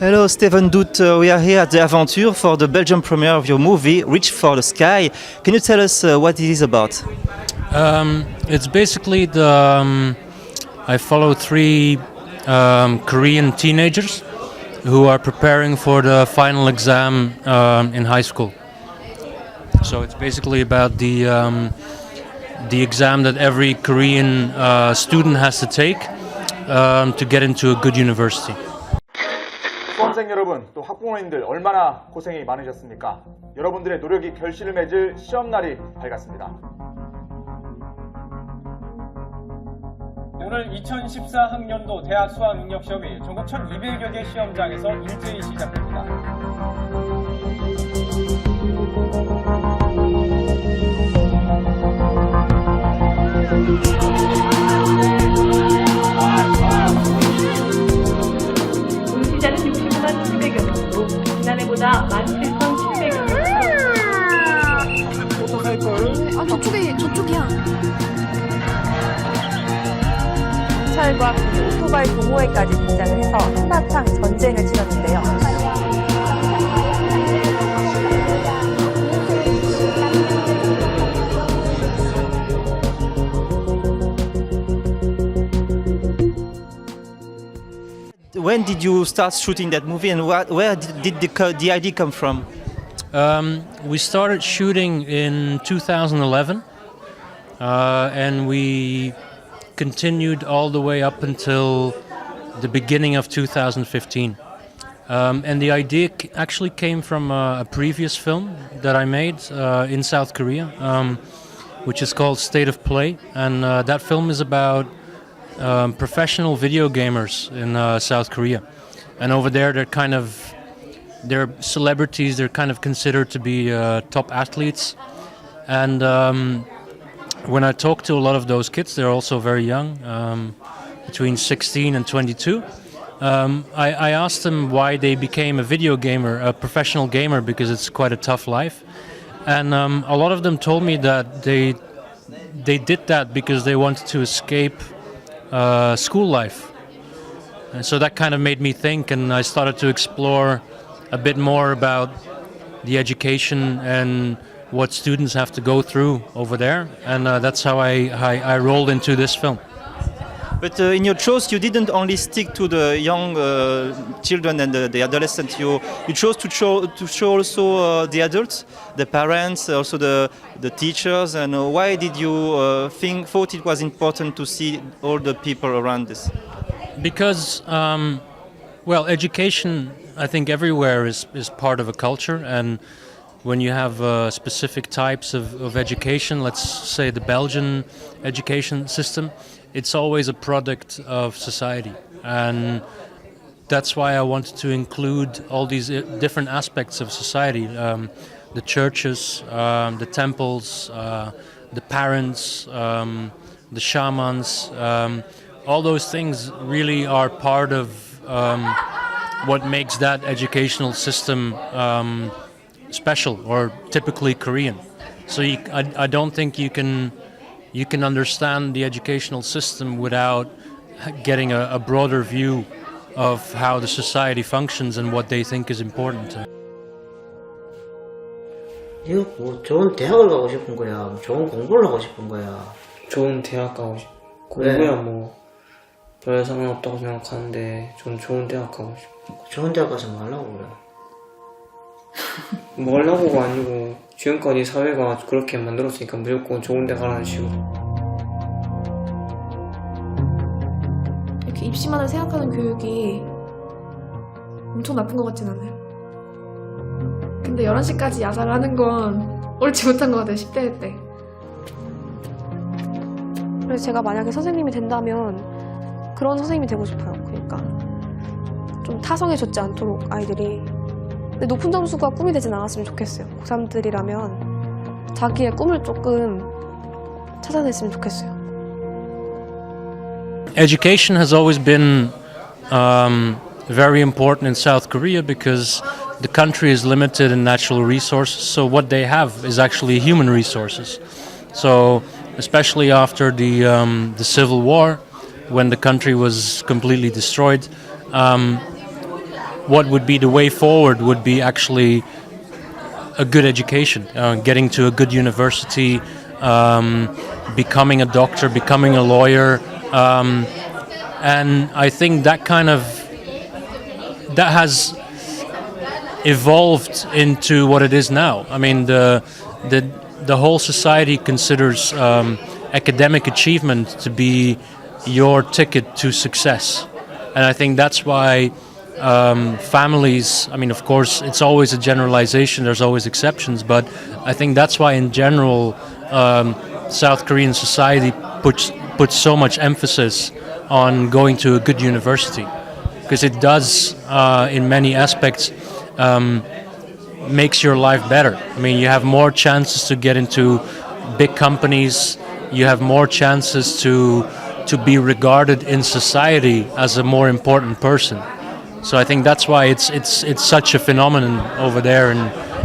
Hello, Stephen Dhoedt. We are here at the Aventure for the Belgian premiere of your movie, Reach for the Sky. Can you tell us what it is about? It's basically I follow three Korean teenagers who are preparing for the final exam in high school. So it's basically about the exam that every Korean student has to take to get into a good university. 수험생 여러분, 또 학부모님들 얼마나 고생이 많으셨습니까? 여러분들의 노력이 결실을 맺을 시험날이 밝았습니다. 오늘 2014학년도 대학 수학능력시험이 전국 1200여 개 시험장에서 일제히 시작됩니다. 응시자는 65만 700여 명으로 지난해보다 17,700여 명. 어떡할걸? 저쪽이야. 경찰과 오토바이 동호회까지 등장을 해서 한바탕 전쟁을 치렀는데요. When did you start shooting that movie, and where did the idea come from? We started shooting in 2011, and we continued all the way up until the beginning of 2015. And the idea actually came from a previous film that I made in South Korea, which is called State of Play. And that film is about professional video gamers in South Korea. And over there, they're celebrities, they're kind of considered to be top athletes. And when I talk to a lot of those kids, they're also very young, between 16 and 22. I asked them why they became a video gamer, a professional gamer, because it's quite a tough life. And a lot of them told me that they did that because they wanted to escape school life. And so that kind of made me think, and I started to explore a bit more about the education and what students have to go through over there, and that's how I rolled into this film. But in your choice, you didn't only stick to the young children and the adolescents. You chose to show also the adults, the parents, also the teachers. And why did you thought it was important to see all the people around this? Because, well, education, I think everywhere is part of a culture, and when you have specific types of education, let's say the Belgian education system, it's always a product of society. And that's why I wanted to include all these different aspects of society. The churches, the temples, the parents, the shamans, all those things really are part of what makes that educational system special, or typically Korean. So I don't think you can understand the educational system without getting a broader view of how the society functions and what they think is important. 이거 뭐 좋은 대학을 가고 싶은 거야, 좋은 공부를 하고 싶은 거야. 좋은 대학 가고 싶어. 공부야 뭐 별 상관없다고 생각하는데 좀 좋은 대학 가고 싶어. 좋은 대학 가서 뭐 하려고 그래? 뭐 하려고가 아니고 지금까지 사회가 그렇게 만들었으니까 무조건 좋은 데 가라는 식으로. 이렇게 입시만을 생각하는 교육이 엄청 나쁜 것 같진 않아요. 근데 11시까지 야자를 하는 건 옳지 못한 것 같아요, 10대 때. 그래서 제가 만약에 선생님이 된다면 그런 선생님이 되고 싶어요. 그러니까 좀 타성해졌지 않도록 아이들이. 근데 높은 점수가 꿈이 되진 않았으면 좋겠어요. 고3들이라면 자기의 꿈을 조금 찾아냈으면 좋겠어요. Education has always been very important in South Korea because the country is limited in natural resources, so what they have is actually human resources. So especially after the Civil War, when the country was completely destroyed, what would be the way forward would be actually a good education, getting to a good university, becoming a doctor, becoming a lawyer, and I think that has evolved into what it is now. I mean, the whole society considers academic achievement to be your ticket to success, and I think that's why families, I mean, of course, it's always a generalization, there's always exceptions, but I think that's why in general South Korean society puts so much emphasis on going to a good university, because it does, in many aspects, makes your life better. I mean, you have more chances to get into big companies, you have more chances to be regarded in society as a more important person. So I think that's why it's such a phenomenon over there,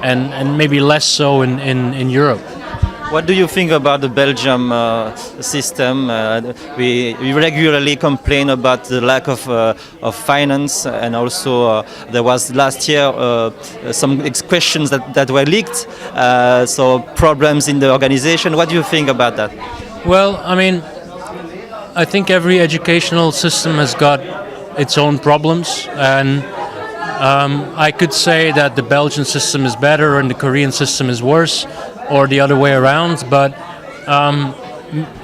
and maybe less so in Europe. What do you think about the Belgium system? We regularly complain about the lack of finance, and also there was last year some questions that were leaked, so problems in the organization. What do you think about that? Well, I mean, I think every educational system has got its own problems, and I could say that the Belgian system is better and the Korean system is worse, or the other way around, but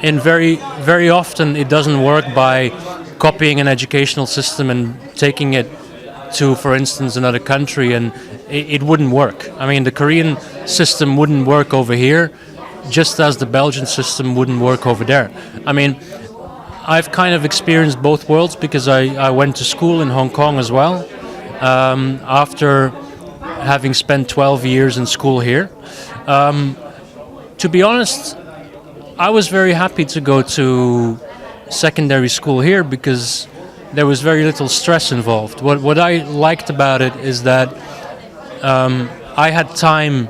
in very often it doesn't work by copying an educational system and taking it to, for instance, another country, and it wouldn't work. I mean, the Korean system wouldn't work over here, just as the Belgian system wouldn't work over there. I mean, I've kind of experienced both worlds because I went to school in Hong Kong as well, after having spent 12 years in school here. To be honest, I was very happy to go to secondary school here because there was very little stress involved. What I liked about it is that I had time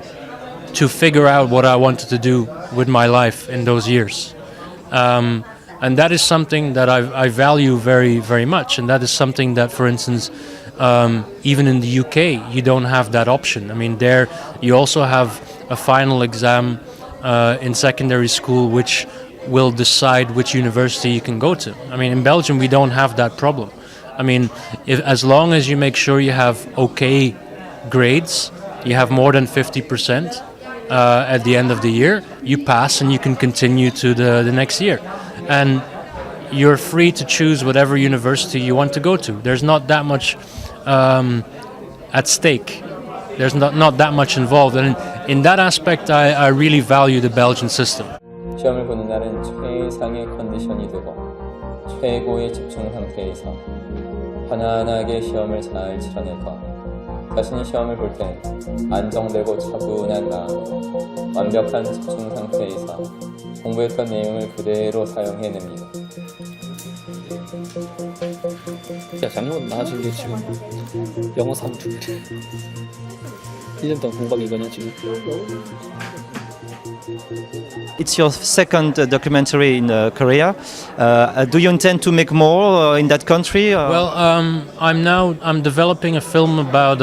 to figure out what I wanted to do with my life in those years. And that is something that I value very, very much. And that is something that, for instance, even in the UK, you don't have that option. I mean, there you also have a final exam in secondary school which will decide which university you can go to. I mean, in Belgium, we don't have that problem. I mean, as long as you make sure you have okay grades, you have more than 50% at the end of the year, you pass and you can continue to the next year. And you're free to choose whatever university you want to go to. There's not that much at stake. There's not that much involved. And in that aspect, I really value the Belgian system. 시험을 보는 날은 최상의 컨디션이 되고 최고의 집중 상태에서 편안하게 시험을 잘 치러낼까. 자신이 시험을 볼 때 안정되고 차분한 마음, 완벽한 집중 상태에서 공부했던 내용을 그대로 사용해냅니다. 야, 장문 나와준 게 지금 영어 3주 1년 동안 공부한 이거냐 지금? It's your second documentary in Korea. Do you intend to make more in that country? Well, I'm developing a film about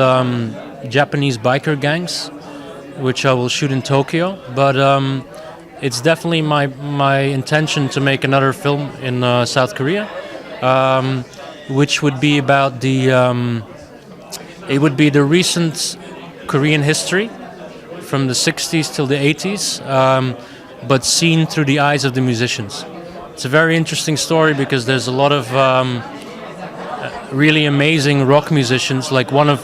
Japanese biker gangs, which I will shoot in Tokyo. But it's definitely my intention to make another film in South Korea, which would be about it would be the recent Korean history from the 60s till the 80s, but seen through the eyes of the musicians. It's a very interesting story because there's a lot of really amazing rock musicians. Like one of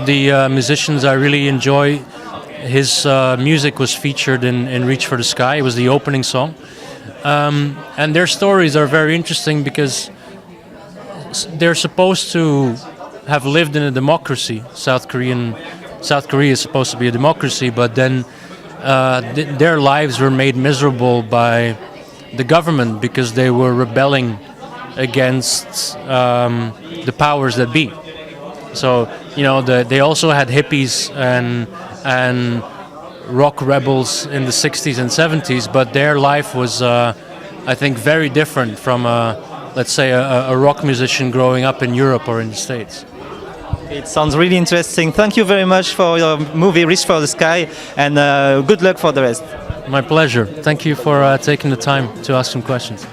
the musicians I really enjoy, his music was featured in Reach for the Sky. It was the opening song. And their stories are very interesting because they're supposed to have lived in a democracy. South Korea is supposed to be a democracy, but then their lives were made miserable by the government because they were rebelling against the powers that be. So, you know, they also had hippies and rock rebels in the 60s and 70s, but their life was, I think, very different from, let's say, a rock musician growing up in Europe or in the States. It sounds really interesting. Thank you very much for your movie Reach for the Sky, and good luck for the rest. My pleasure. Thank you for taking the time to ask some questions.